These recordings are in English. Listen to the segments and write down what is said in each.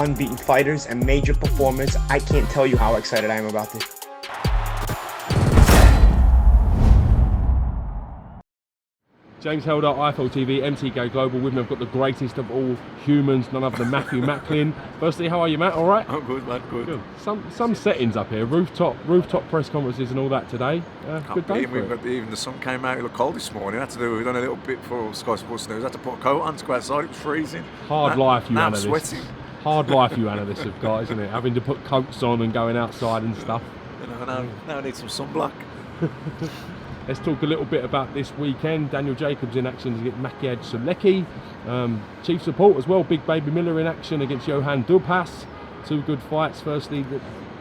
unbeaten fighters and major performers. I can't tell you how excited I am about this. James Helder, IFL TV, MTK Global. With me, I've got the greatest of all humans, none other than Matthew MACKLIN. Firstly, how are you, Matt? All right? I'm good, man. Good. Some settings up here, rooftop press conferences and all that today. Good day for it. Even the sun came out. It looked cold this morning. We've done a little bit for Sky Sports News. Had to put a coat on to go outside. It was freezing. Hard life, you now I'm analysts. sweating. Hard life, you analysts have got, isn't it? Having to put coats on and going outside and stuff. Now I need some sunblock. Let's talk a little bit about this weekend. Daniel Jacobs in action against Maciej Sulecki. Chief support as well. Big Baby Miller in action against Johan Dubhas. Two good fights. Firstly,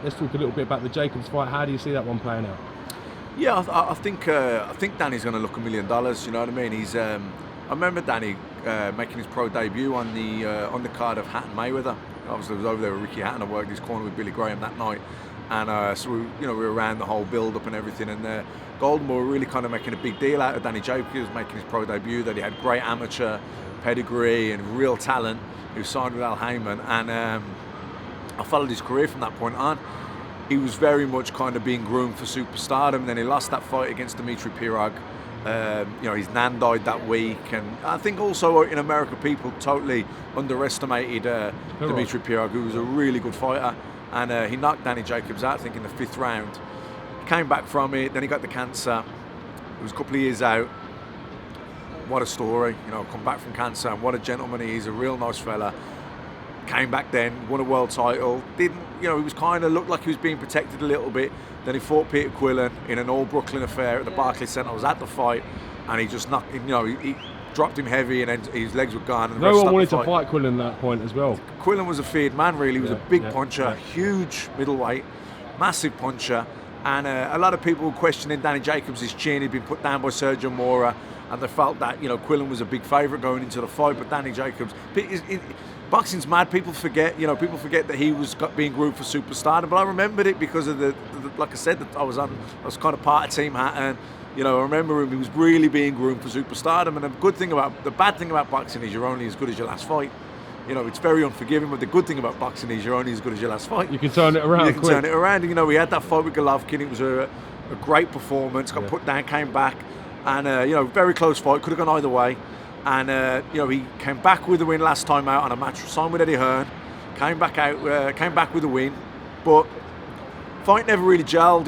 let's talk a little bit about the Jacobs fight. How do you see that one playing out? Yeah, I think Danny's going to look $1 million. You know what I mean? I remember Danny making his pro debut on the card of Hatton Mayweather. Obviously, I was over there with Ricky Hatton. I worked his corner with Billy Graham that night. And so we were around the whole build-up and everything, and Golden were really kind of making a big deal out of Danny Jacobs making his pro debut, that he had great amateur pedigree and real talent. He was signed with Al Heyman, and I followed his career from that point on. He was very much kind of being groomed for superstardom. Then he lost that fight against Dmitry Pirog. His nan died that week, and I think also in America people totally underestimated Dmitry Pirog, who was a really good fighter. And he knocked Danny Jacobs out, I think, in the 5th round. Came back from it, then he got the cancer. It was a couple of years out. What a story, come back from cancer, and what a gentleman he is, a real nice fella. Came back then, won a world title. He was kind of looked like he was being protected a little bit. Then he fought Peter Quillen in an all-Brooklyn affair at the Barclays Center. I was at the fight, and he just knocked him, he dropped him heavy, and his legs were gone. And no one wanted to fight Quillen at that point as well. Quillen was a feared man, really. He was a big puncher, huge middleweight, massive puncher. And a lot of people were questioning Danny Jacobs' chin. He'd been put down by Sergio Mora, and they felt that Quillen was a big favourite going into the fight. But Danny Jacobs, boxing's mad. People forget, people forget that he was being groomed for superstardom. But I remembered it because of the like I said, that I was kind of part of Team Hatton. I remember him. He was really being groomed for superstardom. And the bad thing about boxing is you're only as good as your last fight. It's very unforgiving, but the good thing about boxing is you're only as good as your last fight. You can turn it around. Turn it around. And, we had that fight with Golovkin. It was a great performance. Got put down, came back, and very close fight. Could have gone either way. And he came back with a win last time out on a match signed with Eddie Hearn. Came back with a win, but fight never really gelled.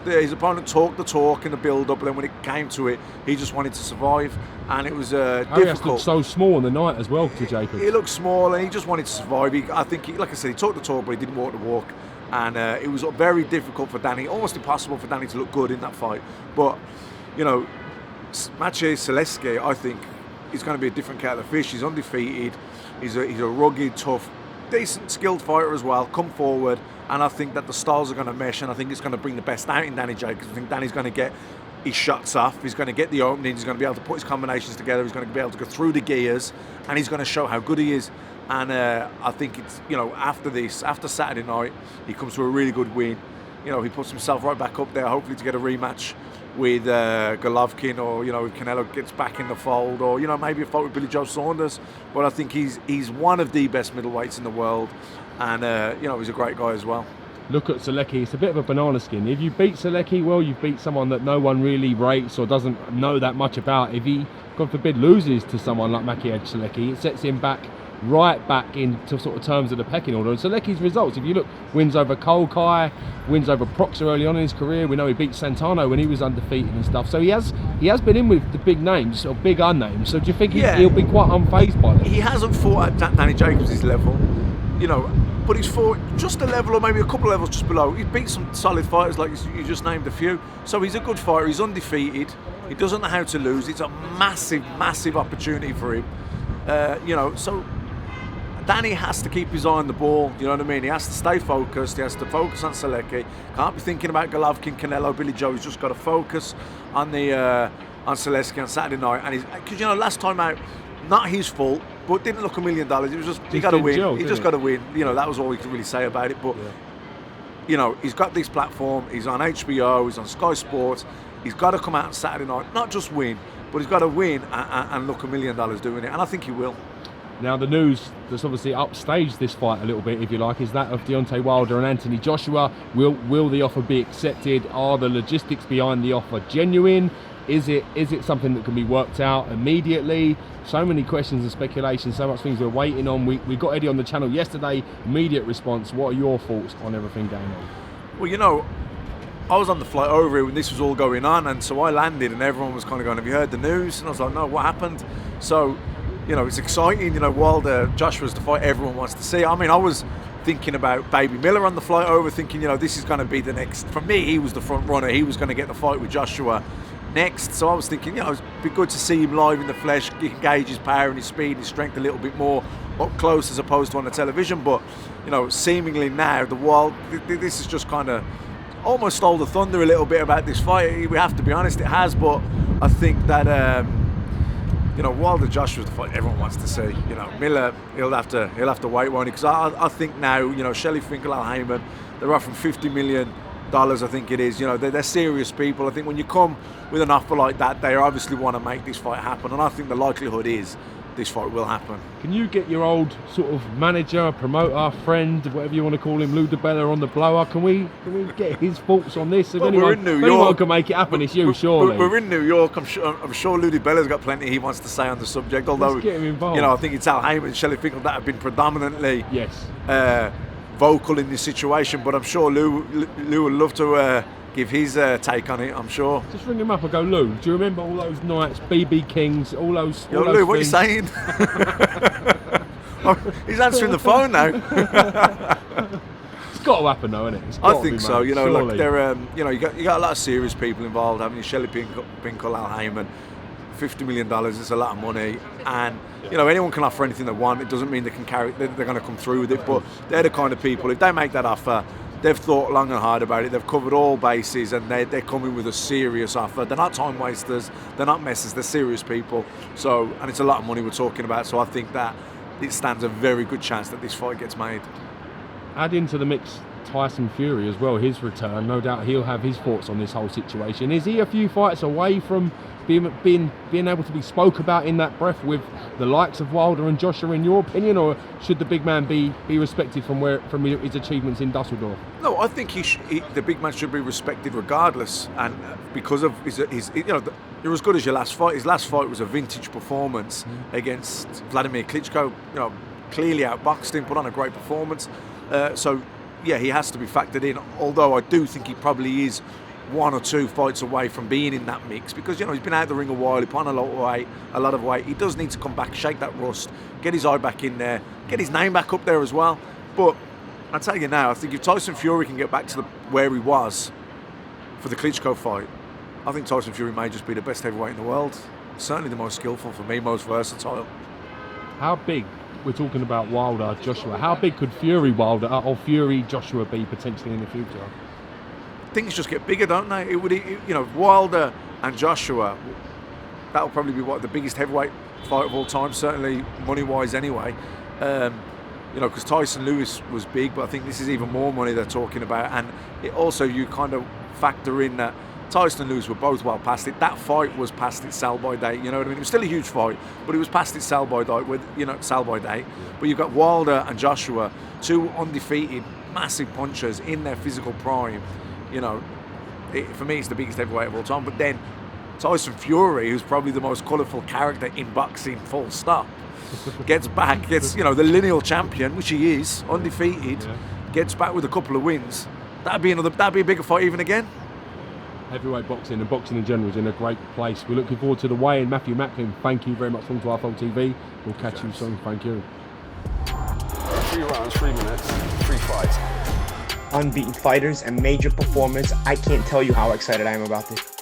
His opponent talked the talk in the build-up, but then when it came to it, he just wanted to survive, and it was difficult. Looked so small on the night as well to Jacobs. He looked small, and he just wanted to survive. Like I said, he talked the talk, but he didn't walk the walk, and it was very difficult for Danny, almost impossible for Danny to look good in that fight. But Maciej Sulecki, I think, is going to be a different kettle of fish. He's undefeated. He's a rugged, tough, decent, skilled fighter as well. Come forward. And I think that the styles are going to mesh, and I think it's going to bring the best out in Danny Jacobs. I think Danny's going to get his shots off, he's going to get the openings, he's going to be able to put his combinations together, he's going to be able to go through the gears, and he's going to show how good he is. And I think it's, after Saturday night, he comes to a really good win. He puts himself right back up there, hopefully to get a rematch with Golovkin, or if Canelo gets back in the fold, or maybe a fight with Billy Joe Saunders. But I think he's one of the best middleweights in the world, and he's a great guy as well. Look at Sulecki, it's a bit of a banana skin. If you beat Sulecki, well, you've beat someone that no one really rates or doesn't know that much about. If he, God forbid, loses to someone like Maciej Sulecki, it sets him right back into sort of terms of the pecking order. And Sulecki's results, if you look, wins over Kolkai, wins over Proxer early on in his career. We know he beat Santano when he was undefeated and stuff. So he has been in with the big names, or big unnamed. So do you think he'll be quite unfazed by this? He hasn't fought at Danny Jacobs' level, but he's fought just a level or maybe a couple of levels just below. He's beat some solid fighters, like you just named a few. So he's a good fighter. He's undefeated. He doesn't know how to lose. It's a massive, massive opportunity for him. So Danny has to keep his eye on the ball, you know what I mean? He has to stay focused, he has to focus on Sulecki. Can't be thinking about Golovkin, Canelo, Billy Joe. He's just got to focus on on Sulecki on Saturday night. And because last time out, not his fault, but didn't look $1 million. It was just he got to win. He just got to win. That was all we could really say about it. But he's got this platform. He's on HBO. He's on Sky Sports. He's got to come out on Saturday night, not just win, but he's got to win and look $1 million doing it. And I think he will. Now the news that's obviously upstaged this fight a little bit, if you like, is that of Deontay Wilder and Anthony Joshua. Will the offer be accepted? Are the logistics behind the offer genuine? Is it something that can be worked out immediately? So many questions and speculation, so much things we're waiting on. We got Eddie on the channel yesterday, immediate response. What are your thoughts on everything going on? Well, you know, I was on the flight over here when this was all going on, and so I landed and everyone was kind of going, have you heard the news? And I was like, no, what happened? So, you know, it's exciting. You know, Wilder, Joshua's the fight everyone wants to see. I mean, I was thinking about Baby Miller on the flight over, thinking, you know, this is going to be the next, for me, he was the front runner. He was going to get the fight with Joshua next. So I was thinking, you know, it'd be good to see him live in the flesh, engage his power and his speed and his strength a little bit more up close as opposed to on the television. But, you know, seemingly now, this is just kind of almost stole the thunder a little bit about this fight. We have to be honest, it has. But I think that, you know, Wilder Joshua's the fight everyone wants to see. You know, Miller, he'll have to wait, won't he? Because I think now, you know, Shelley Finkel, Al Heyman, they're offering $50 million. I think it is. You know, they're serious people. I think when you come with an offer like that, they obviously want to make this fight happen, and I think the likelihood is this fight will happen. Can you get your old sort of manager, promoter, friend, whatever you want to call him, Lou DiBella on the blower? Can we get his thoughts on this? If well, we're in New York. Anyone can make it happen, it's you, surely. We're in New York. I'm sure Lou DiBella's got plenty he wants to say on the subject. Although, let's get him involved. You know, I think it's Al Heyman and Shelley Finkel that have been predominantly vocal in this situation. But I'm sure Lou would love to give his take on it, I'm sure. Just ring him up and go, Lou, do you remember all those nights, BB Kings, all those Yo, all Lou, those what are you saying? He's answering the phone now. It's got to happen though, isn't it? I think so. You know, surely. like they're, you know, you got a lot of serious people involved, haven't you? Shelley Finkel, Al Heyman, $50 million, it's a lot of money. And, you know, anyone can offer anything they want. It doesn't mean they can carry, they're going to come through with it, but they're the kind of people, if they make that offer, they've thought long and hard about it. They've covered all bases, and they're coming with a serious offer. They're not time wasters. They're not messers. They're serious people. So, and it's a lot of money we're talking about. So I think that it stands a very good chance that this fight gets made. Add into the mix Tyson Fury as well. His return. No doubt he'll have his thoughts on this whole situation. Is he a few fights away from being able to be spoke about in that breath with the likes of Wilder and Joshua, in your opinion, or should the big man be respected from his achievements in Dusseldorf? No, I think the big man should be respected regardless, and because of his you know, you're as good as your last fight. His last fight was a vintage performance against Vladimir Klitschko. You know, clearly outboxed him, put on a great performance. So yeah, he has to be factored in. Although I do think he probably is one or two fights away from being in that mix, because, you know, he's been out the ring a while, he put on a lot of weight. He does need to come back, shake that rust, get his eye back in there, get his name back up there as well. But I'll tell you now, I think if Tyson Fury can get back to where he was for the Klitschko fight, I think Tyson Fury may just be the best heavyweight in the world. Certainly the most skillful for me, most versatile. How big, we're talking about Wilder, Joshua, how big could Fury Wilder or Fury Joshua be potentially in the future? Things just get bigger, don't they? You know, Wilder and Joshua, that'll probably be the biggest heavyweight fight of all time, certainly money-wise anyway. You know, because Tyson Lewis was big, but I think this is even more money they're talking about. And it also, you kind of factor in that Tyson and Lewis were both well past it. That fight was past its sell-by date, you know what I mean? It was still a huge fight, but it was past its sell-by date. But you've got Wilder and Joshua, two undefeated, massive punchers in their physical prime. You know, for me, it's the biggest heavyweight of all time. But then Tyson Fury, who's probably the most colourful character in boxing, full stop, gets you know, the lineal champion, which he is, undefeated, gets back with a couple of wins. That'd be a bigger fight even again. Heavyweight boxing and boxing in general is in a great place. We're looking forward to the weigh-in. Matthew Macklin, thank you very much from Twilight TV. We'll catch you soon. Thank you. 3 rounds, 3 minutes, 3 fights. Unbeaten fighters and major performance. I can't tell you how excited I am about this.